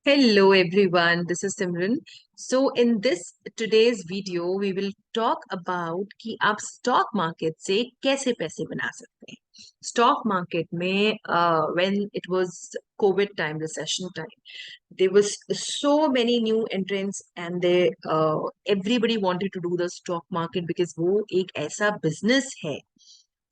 Hello everyone, this is Simran. So in this today's video we will talk about कि आप stock market से कैसे पैसे बना सकते हैं. स्टॉक मार्केट में when it was COVID time, recession time, there was so many new entrants and everybody wanted to do the stock market because वो एक ऐसा business है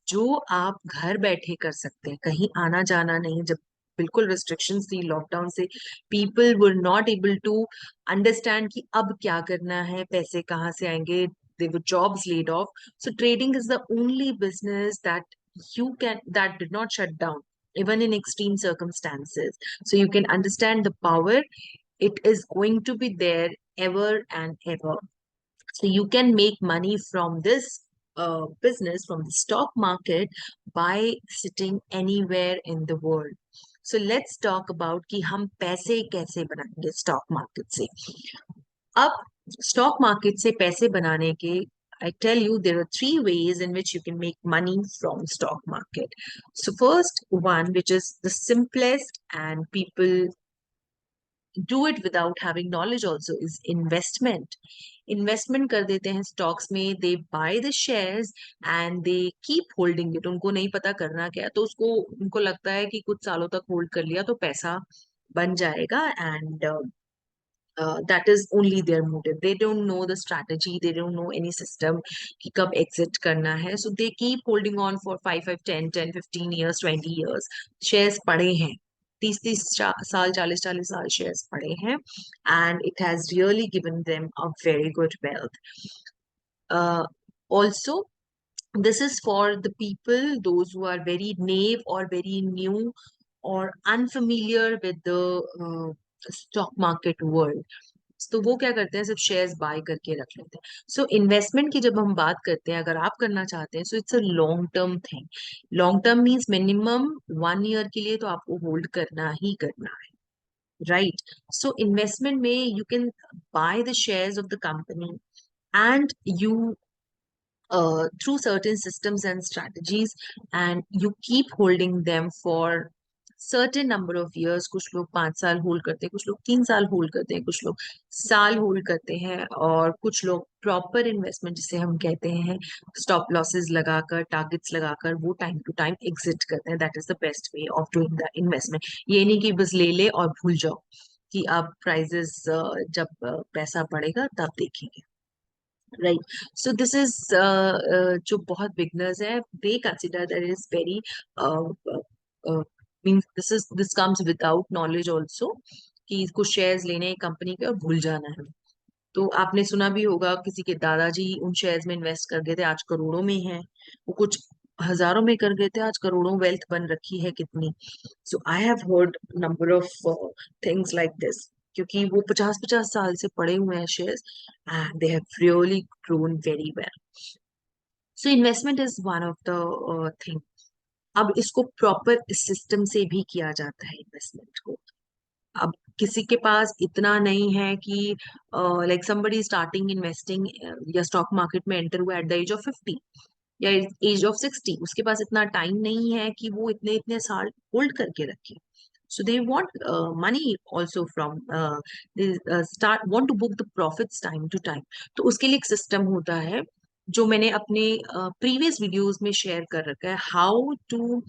जो आप घर बैठे कर सकते हैं, कहीं आना जाना नहीं. जब बिल्कुल रिस्ट्रिक्शंस थी लॉकडाउन से, people were not able to understand कि अब क्या करना है, पैसे कहाँ से आएंगे. They were jobs laid off. So trading is the only business that did not shut down even in extreme circumstances. So you can understand the power. It is going to be there ever and ever. So you can make money from this business, from the stock market, by sitting anywhere in the world. So let's talk about कि हम पैसे कैसे बनाएंगे stock market से. अब stock market से पैसे बनाने के, I tell you, there are three ways in which you can make money from stock market. So first one, which is the simplest and people do it without having knowledge also, is investment. Investment कर देते हैं stocks में. They buy the shares and they keep holding it. उनको नहीं पता करना क्या है, तो उसको उनको लगता है कि कुछ सालों तक होल्ड कर लिया तो पैसा बन जाएगा. And that is only their motive. They don't know the strategy, they don't know any system कि कब exit करना है. So they keep holding on for 5, 5, 10, 10, 15 years, 20 years. Shares पड़े हैं, 30 साल, 40 साल शेयर्स पड़े हैं. And it has really given them a very good wealth. Also, this is for the people, those who are very naive or very new or unfamiliar with the stock market world. तो वो क्या करते हैं, सिर्फ shares bye करके रख लेते हैं. सो इन्वेस्टमेंट की जब हम बात करते हैं, अगर आप करना चाहते हैं, so it's a long term thing. Long term means minimum 1 year के लिए तो आपको होल्ड करना ही करना है, राइट. सो इन्वेस्टमेंट में you can buy the shares of the company and you through certain systems and strategies, and you keep holding them for certain number of years. कुछ लोग 5 साल होल्ड करते हैं, कुछ लोग 3 साल होल्ड करते हैं, कुछ लोग साल होल्ड करते हैं, और कुछ लोग प्रॉपर इन्वेस्टमेंट जिसे हम कहते हैं, स्टॉप लॉसेस लगाकर, टारगेट्स लगाकर, वो टाइम टू टाइम एग्जिट करते हैं. That is the best way of doing the investment. ये नहीं कि बस ले ले और भूल जाओ कि अब प्राइजेस जब पैसा बढ़ेगा तब देखेंगे, राइट. सो दिस इज जो बहुत बिगनर्स है, they consider that is very means this comes without knowledge also, कि कुछ शेयर्स लेने हैं कंपनी के और भूल जाना है. तो आपने सुना भी होगा किसी के दादाजी उन शेयर्स में इन्वेस्ट कर गए थे, आज करोड़ों में हैं. वो कुछ हजारों में कर गए थे, आज करोड़ों वेल्थ बन रखी है कितनी. So I have heard number of things like this, क्योंकि वो 50-50 साल से पड़े हुए हैं shares, and they have really grown very well. So investment is one of the thing. अब इसको प्रॉपर सिस्टम से भी किया जाता है इन्वेस्टमेंट को. अब किसी के पास इतना नहीं है कि लाइक somebody स्टार्टिंग इन्वेस्टिंग या स्टॉक मार्केट में एंटर हुआ एट द एज ऑफ 50 या एज ऑफ 60, उसके पास इतना टाइम नहीं है कि वो इतने इतने साल होल्ड करके रखे. So they want money also from, they start want to book the profits time to time. तो उसके लिए एक सिस्टम होता है जो मैंने अपने प्रीवियस वीडियोस में शेयर कर रखा है. How to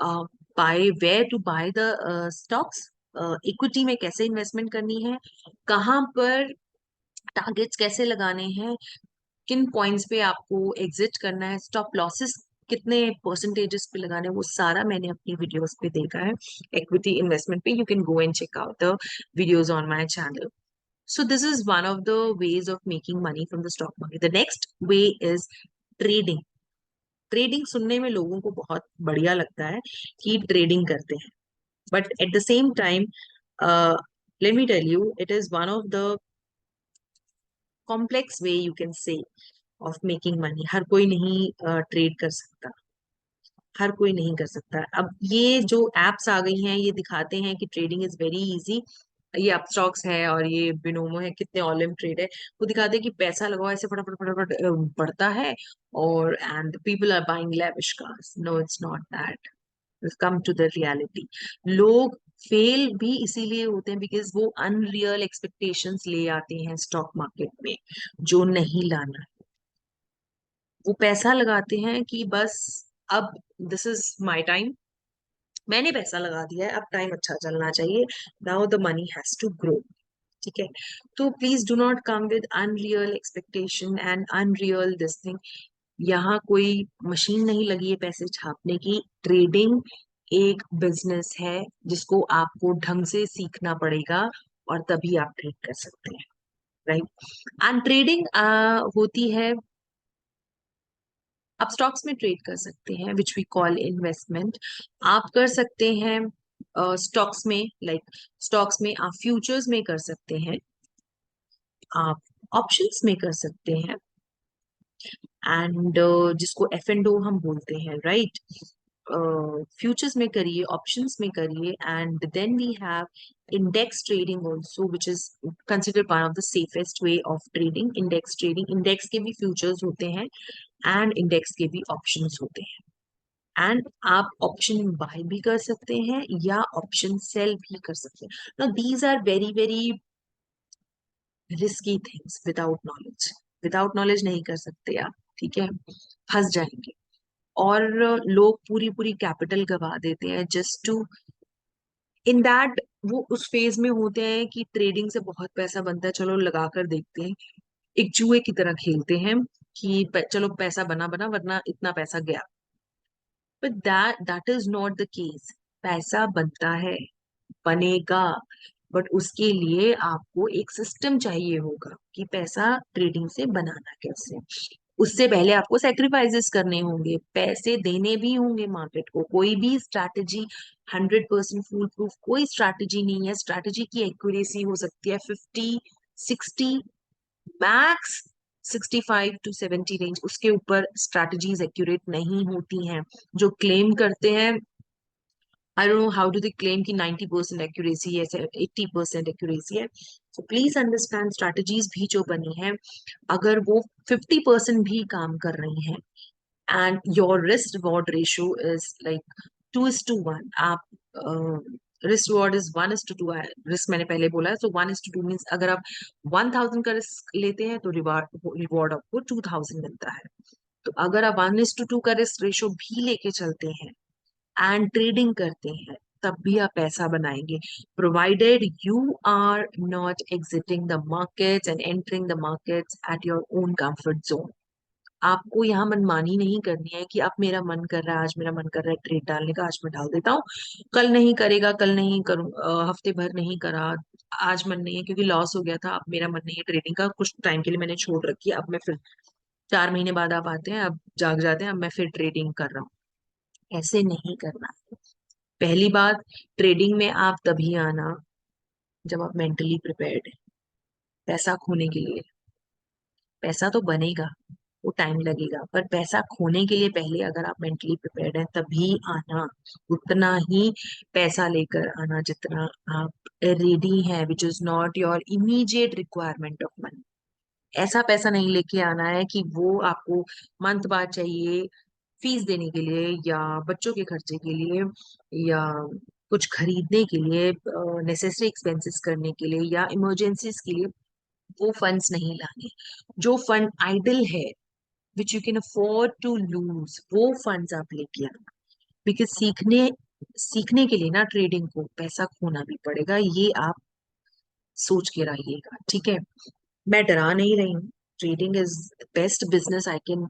buy, where to buy the stocks, equity में कैसे इन्वेस्टमेंट करनी है, कहाँ पर टारगेट्स कैसे लगाने हैं, किन पॉइंट्स पे आपको एग्जिट करना है, स्टॉप लॉसेस कितने परसेंटेजेस पे लगाने हैं, वो सारा मैंने अपनी वीडियोस पे देखा है. इक्विटी इन्वेस्टमेंट पे you can go and check out the videos on my channel. So this is one of the ways of making money from the stock market. The next way is trading. Trading सुनने में लोगों को बहुत बढ़िया लगता है कि trading करते हैं, but at the same time let me tell you, it is one of the complex way you can say of making money. हर कोई नहीं ट्रेड कर सकता, हर कोई नहीं कर सकता. अब ये जो एप्स आ गई हैं, ये दिखाते हैं कि ट्रेडिंग इज वेरी इजी. ये अपस्टॉक्स है और ये बिनोमो है, कितने ऑलिम ट्रेड है, वो दिखाते हैं कि पैसा लगाओ ऐसे फटाफट फटाफट बढ़ता है, और and people are buying lavish cars. No, it's not that. Come to the reality. लोग फेल भी इसीलिए होते हैं बिकॉज वो अनरियल एक्सपेक्टेशंस ले आते हैं स्टॉक मार्केट में, जो नहीं लाना है। वो पैसा लगाते हैं कि बस अब दिस इज माय टाइम, मैंने पैसा लगा दिया है, अब टाइम अच्छा चलना चाहिए, now the money has to grow. ठीक है, तो please do not come with unreal expectation and unreal this thing. यहाँ कोई मशीन नहीं लगी है पैसे छापने की। ट्रेडिंग एक बिजनेस है जिसको आपको ढंग से सीखना पड़ेगा और तभी आप ट्रेड कर सकते हैं, राइट। एंड ट्रेडिंग होती है, आप स्टॉक्स में ट्रेड कर सकते हैं विच वी कॉल इन्वेस्टमेंट। आप कर सकते हैं स्टॉक्स में, लाइक स्टॉक्स में आप फ्यूचर्स में कर सकते हैं, आप ऑप्शंस में कर सकते हैं, एंड जिसको एफ एंड ओ हम बोलते हैं, राइट। फ्यूचर्स में करिए, ऑप्शंस में करिए, and then we have index trading also which is consider part of the safest way of trading. Index trading, index के भी फ्यूचर्स होते हैं एंड इंडेक्स के भी ऑप्शंस होते हैं, एंड आप ऑप्शन बाय भी कर सकते हैं या ऑप्शन सेल भी कर सकते हैं। Now these are very very risky things without knowledge. Without knowledge नहीं कर सकते आप, ठीक है, फंस जाएंगे। और लोग पूरी पूरी कैपिटल गवा देते हैं जस्ट टू, इन दैट वो उस फेज में होते हैं कि ट्रेडिंग से बहुत पैसा बनता है, चलो लगा कर देखते हैं। एक जुए की तरह खेलते हैं कि चलो पैसा बना बना वरना इतना पैसा गया। But that is not the case. पैसा बनता है, बनेगा, बट उसके लिए आपको एक सिस्टम चाहिए होगा कि पैसा ट्रेडिंग से बनाना कैसे। उससे पहले आपको सेक्रीफाइसेस करने होंगे, पैसे देने भी होंगे मार्केट को। कोई भी स्ट्रैटेजी 100% फूल प्रूफ कोई स्ट्रैटेजी नहीं है। स्ट्रैटेजी की एक्यूरेसी हो सकती है 50, 60, मैक्स 65 to 70 रेंज, उसके ऊपर स्ट्रैटेजीज एक्यूरेट नहीं होती हैं। जो क्लेम करते हैं, I don't know how do they claim कि 90% एक्यूरेसी है, 80% एक्यूरेसी है। सो प्लीज अंडरस्टैंड, स्ट्रैटेजीज भी जो बनी है, अगर वो 50% भी काम कर रही हैं and your risk reward ratio is like 2:1, आप रिस्क रिवॉर्ड इज 1:2, रिस्क मैंने पहले बोला है, सो 1:2 मीन्स अगर आप 1000 का रिस्क लेते हैं तो रिवॉर्ड रिवॉर्ड आपको 2000 मिलता है। तो अगर आप 1:2 का रिस्क रेशियो भी लेके चलते हैं एंड ट्रेडिंग करते हैं, तब भी आप पैसा बनाएंगे, provided you are not exiting the markets and entering the markets at your own comfort zone. आपको यहाँ मनमानी नहीं करनी है कि अब मेरा मन कर रहा है, आज मेरा मन कर रहा है ट्रेड डालने का, आज मैं डाल देता हूँ, कल नहीं करेगा, कल नहीं करूँ, हफ्ते भर नहीं करा, आज मन नहीं है क्योंकि लॉस हो गया था, अब मेरा मन नहीं है ट्रेडिंग का, कुछ टाइम के लिए मैंने छोड़ रखी है, अब मैं फिर 4 महीने बाद आप आते हैं, अब जाग जाते हैं, अब मैं फिर ट्रेडिंग कर रहा हूँ। ऐसे नहीं करना। पहली बात, ट्रेडिंग में आप तभी आना जब आप मेंटली प्रिपेयर्ड है पैसा खोने के लिए। पैसा तो बनेगा, वो टाइम लगेगा, पर पैसा खोने के लिए पहले अगर आप मेंटली प्रिपेयर्ड हैं तभी आना। उतना ही पैसा लेकर आना जितना आप रेडी हैं, which is not your immediate requirement of money. ऐसा पैसा नहीं लेके आना है कि वो आपको मंथ बाद चाहिए फीस देने के लिए या बच्चों के खर्चे के लिए या कुछ खरीदने के लिए, नेसेसरी एक्सपेंसेस करने के लिए या इमरजेंसीज के लिए। वो फंड्स नहीं लाने। जो फंड आइडल है, which you can afford to lose, वो फंड्स आप लेके आना। बिकॉज सीखने सीखने के लिए ना ट्रेडिंग को पैसा खोना भी पड़ेगा, ये आप सोच के रहिएगा, ठीक है। मैं डरा नहीं रही हूँ। Trading is best business I can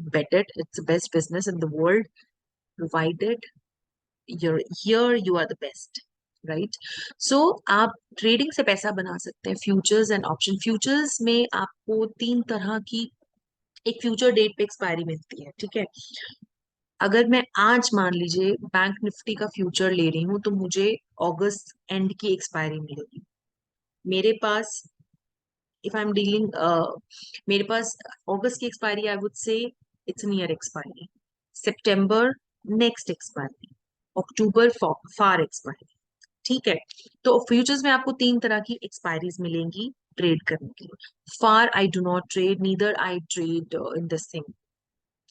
bet it. It's the best business in the world, provided you're here, you are the best, right? So आप ट्रेडिंग से पैसा बना सकते हैं। फ्यूचर्स एंड ऑप्शन, फ्यूचर्स में आपको 3 तरह की, एक फ्यूचर डेट पे एक्सपायरी मिलती है, ठीक है। अगर मैं आज मान लीजिए बैंक निफ्टी का फ्यूचर ले रही हूँ तो मुझे अगस्त एंड की एक्सपायरी मिलेगी। मेरे पास, इफ आई एम डीलिंग, मेरे पास अगस्त की expiry, I would say it's near expiry, September next expiry, October far expiry, ठीक है। तो फ्यूचर्स में आपको 3 तरह की एक्सपायरीज मिलेंगी ट्रेड करने के लिए। Far I do not trade, neither I trade in this thing,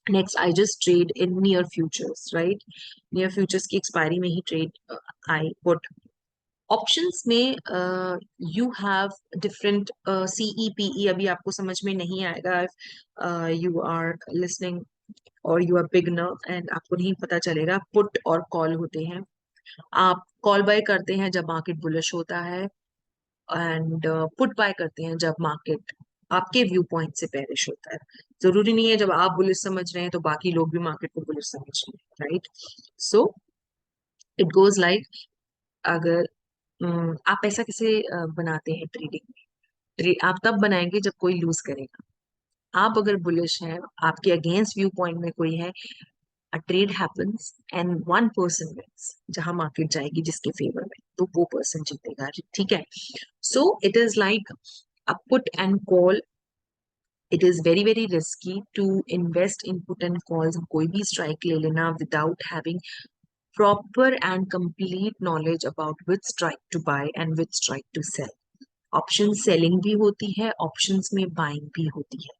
next I just trade in near futures, right? Near futures की एक्सपायरी में ही ट्रेड आई पुट। ऑप्शंस में you have different CE PE, अभी आपको समझ में नहीं आएगा यू आर लिसनिंग और यू आर बिगनर एंड आपको नहीं पता चलेगा। पुट और कॉल होते हैं। आप कॉल बाय करते हैं जब मार्केट बुलिश होता है, एंड पुट बाय करते हैं जब मार्केट आपके व्यू पॉइंट से बेरिश होता है। जरूरी नहीं है जब आप बुलिश समझ रहे हैं तो बाकी लोग भी मार्केट को बुलिश समझ रहे हैं, right? So it goes like, अगर आप पैसा कैसे बनाते हैं ट्रेडिंग में? आप तब बनाएंगे जब कोई लूज करेगा। आप अगर बुलिश हैं, आपके अगेंस्ट व्यू पॉइंट में कोई है, a trade happens and one person wins, जहां मार्केट जाएगी जिसके फेवर में, तो वो पर्सन जीतेगा, ठीक है? So it is like a put and call. It is very very risky to invest in put and calls. कोई भी स्ट्राइक ले लेना without having proper and complete knowledge about which strike to buy and which strike to sell. Option selling भी होती है, options में buying भी होती है,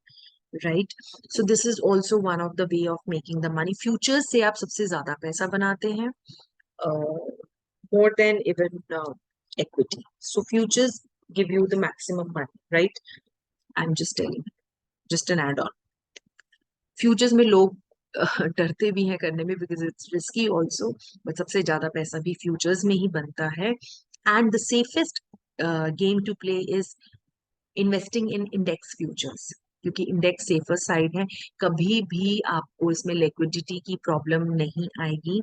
right? So this is also one of the way of making the money. Futures से आप सबसे ज्यादा पैसा बनाते हैं, more than even equity. So futures give you the maximum money, right? I'm just telling, just an add-on. Futures में लोग डरते भी हैं करने में because it's risky also, but सबसे ज्यादा पैसा भी फ्यूचर्स में ही बनता है। And the safest game to play is investing in index futures, क्योंकि इंडेक्स सेफर साइड है। कभी भी आपको इसमें लिक्विडिटी की प्रॉब्लम नहीं आएगी।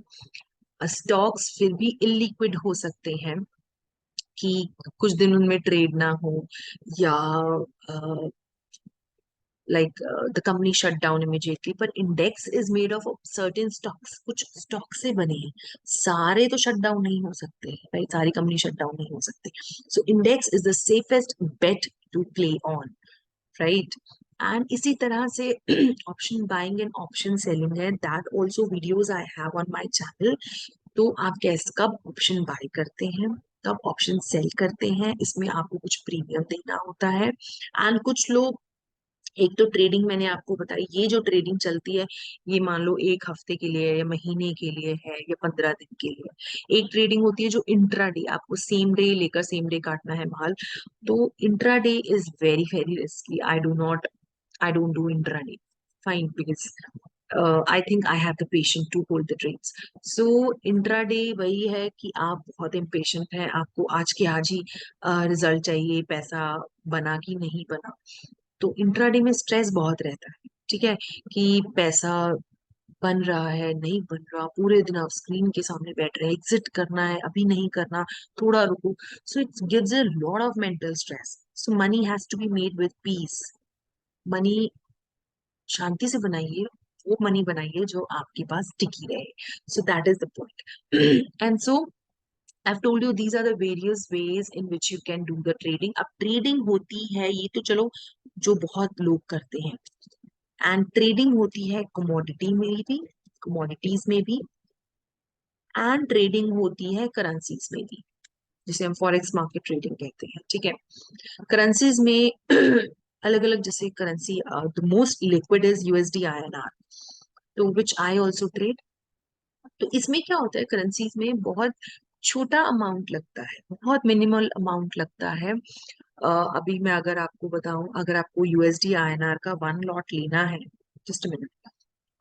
स्टॉक्स फिर भी इलिक्विड हो सकते हैं कि कुछ दिन उनमें ट्रेड ना हो, या like the company shut down immediately, पर index is made of certain stocks, कुछ stock से बने हैं। सारे तो shut down नहीं हो सकते, right? सारी कंपनी shut down नहीं हो सकती। So index is the safest bet to play on, right? And इसी तरह से option buying and option selling है, that also videos I have on my channel। तो आप कैसे कब ऑप्शन बाय करते हैं, कब ऑप्शन सेल करते हैं, इसमें आपको कुछ प्रीमियम देना होता है। एंड कुछ लोग, एक तो ट्रेडिंग मैंने आपको बताई, ये जो ट्रेडिंग चलती है ये मान लो एक हफ्ते के लिए या महीने के लिए है या 15 दिन के लिए। एक ट्रेडिंग होती है जो इंट्राडे, आपको सेम डे लेकर सेम डे काटना है माल। तो intraday is very very risky. I don't do intraday, fine, because I think I have the patient to hold the trades. So intraday वही है कि आप बहुत इम्पेशेंट हैं, आपको आज के आज ही रिजल्ट चाहिए, पैसा बना कि नहीं बना। तो इंट्राडे में स्ट्रेस बहुत रहता है, ठीक है, कि पैसा बन रहा है नहीं बन रहा, पूरे दिन आप स्क्रीन के सामने बैठ रहे हैं, एग्जिट करना है अभी नहीं करना, थोड़ा रुको। So it gives a lot of mental stress. So money has to be made with peace. Money शांति से बनाइए, वो मनी बनाइए जो आपके पास टिकी रहे। So that is the point. And so I've told you these are the various ways in which you can do the trading। अब ट्रेडिंग होती है, ये तो चलो जो बहुत लोग करते हैं, एंड ट्रेडिंग होती है कमोडिटी में भी, कमोडिटीज में भी, एंड ट्रेडिंग होती है करेंसीज में भी, जिसे हम फॉरेक्स मार्केट ट्रेडिंग कहते हैं, ठीक है? करेंसीज में अलग अलग, जैसे currency the most liquid is USD INR, तो विच आई ऑल्सो ट्रेड। तो इसमें क्या होता है, करेंसीज में बहुत छोटा अमाउंट लगता है, बहुत मिनिमल अमाउंट लगता है। अभी मैं अगर आपको बताऊं, अगर आपको यूएसडी आईएनआर का वन लॉट लेना है, जस्ट अ मिनट,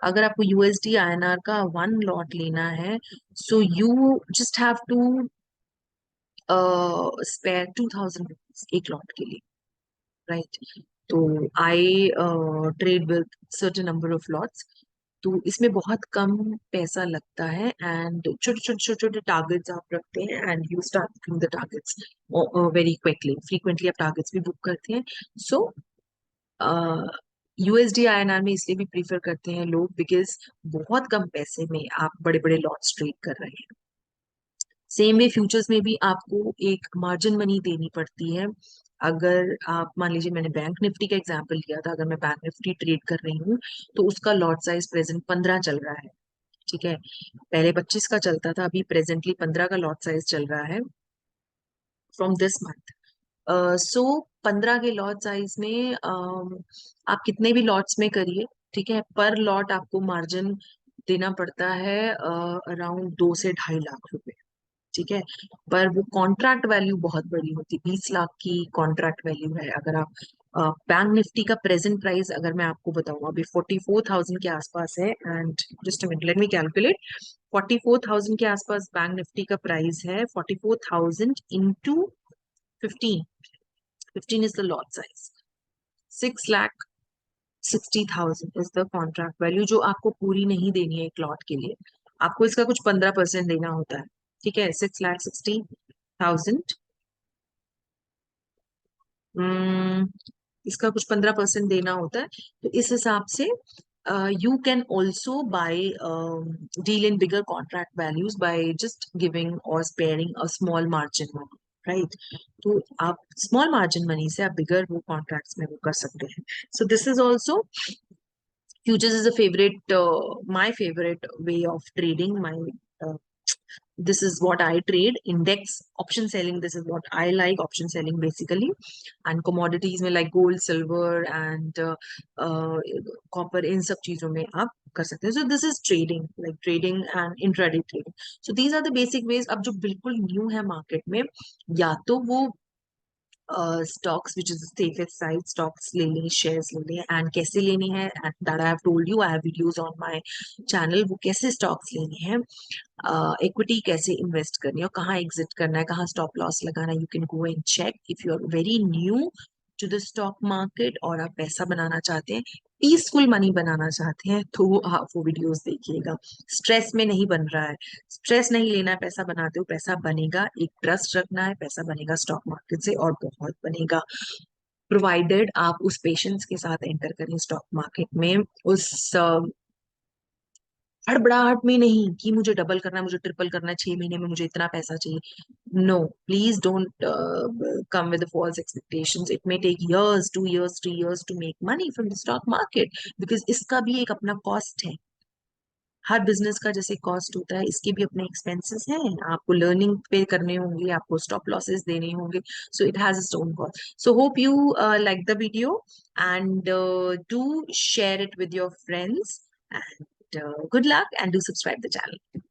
अगर आपको यूएसडी आईएनआर का वन लॉट लेना है, so you just have to spare 2000 rupees एक लॉट के लिए, राइट? तो I trade with certain number of lots. तो इसमें बहुत कम पैसा लगता है, एंड छोटे छोटे छोटे छोटे टारगेट्स आप रखते हैं, and you start booking the targets very quickly. Frequently आप टारगेट्स भी बुक करते हैं। सो यूएसडी आईएनआर में इसलिए भी प्रीफर करते हैं लोग, बिकॉज बहुत कम पैसे में आप बड़े बड़े लॉट्स ट्रेड कर रहे हैं। सेम वे फ्यूचर्स में भी आपको एक मार्जिन मनी देनी पड़ती है। अगर आप मान लीजिए, मैंने बैंक निफ्टी का एग्जांपल लिया था, अगर मैं बैंक निफ्टी ट्रेड कर रही हूँ तो उसका लॉट साइज प्रेजेंट 15 चल रहा है, ठीक है? पहले 25 का चलता था, अभी प्रेजेंटली 15 का लॉट साइज चल रहा है फ्रॉम दिस मंथ। सो 15 के लॉट साइज में आप कितने भी लॉट्स में करिए, ठीक है, पर लॉट आपको मार्जिन देना पड़ता है अराउंड 2 से 2.5 लाख रुपए। ठीक है, पर वो कॉन्ट्रैक्ट वैल्यू बहुत बड़ी होती है, 20 लाख की कॉन्ट्रैक्ट वैल्यू है। अगर आप बैंक निफ्टी का प्रेजेंट प्राइस अगर मैं आपको बताऊं, अभी 44,000 के आसपास है। And just a minute, let me calculate. 44,000 के आसपास बैंक निफ्टी का प्राइस है। 44,000 into 15, 15 is the lot size. 6,60,000 is the contract value, जो आपको पूरी नहीं देनी है एक लॉट के लिए। आपको इसका कुछ 15% देना होता है। ठीक है, 6,60,000, इसका कुछ 15% देना होता है। तो इस हिसाब से you can also buy deal in bigger contract values by just giving और sparing a small margin money, right. तो आप स्मॉल मार्जिन मनी से आप बिगर वो कॉन्ट्रैक्ट्स में वो कर सकते हैं। सो this is also, futures is a favorite, my favorite way of trading. My uh, this is what I trade. Index option selling, this is what I like. Option selling basically, and commodities में like gold, silver and copper, इन सब चीजों में आप कर सकते हैं. So this is trading, like trading and intraday trading. So these are the basic ways. अब जो बिल्कुल न्यू है मार्केट में, या तो वो stocks which is the safest side, stocks ले लें, shares ले लें, and कैसे लेनी है, and that I have told you, I have videos on my channel, वो कैसे stocks लेनी है, equity कैसे invest करनी है और कहाँ exit करना है, कहाँ stop loss लगाना है, you can go and check. If you are very new to the stock market और आप पैसा बनाना चाहते हैं, पीसफुल मनी बनाना चाहते हैं, तो आप वो वीडियोस देखिएगा। स्ट्रेस में नहीं बन रहा है, स्ट्रेस नहीं लेना है, पैसा बनाते हो पैसा बनेगा, एक ट्रस्ट रखना है, पैसा बनेगा स्टॉक मार्केट से और बहुत बनेगा, प्रोवाइडेड आप उस पेशेंस के साथ एंटर करें स्टॉक मार्केट में, उस हड़बड़ाहट में नहीं कि मुझे डबल करना है, मुझे ट्रिपल करना है, 6 महीने में मुझे इतना पैसा चाहिए। No, please don't come with the false expectations. It may take years, 2 years, 3 years to make money from the stock market, because इसका भी एक अपना कॉस्ट है। हर बिजनेस का जैसे कॉस्ट होता है, इसके भी अपने एक्सपेंसेस हैं, आपको लर्निंग पे करने होंगे, आपको स्टॉप लॉसेस देने होंगे। So it has its own cost. So hope you like the video and do share it with your friends, and good luck, and do subscribe the channel.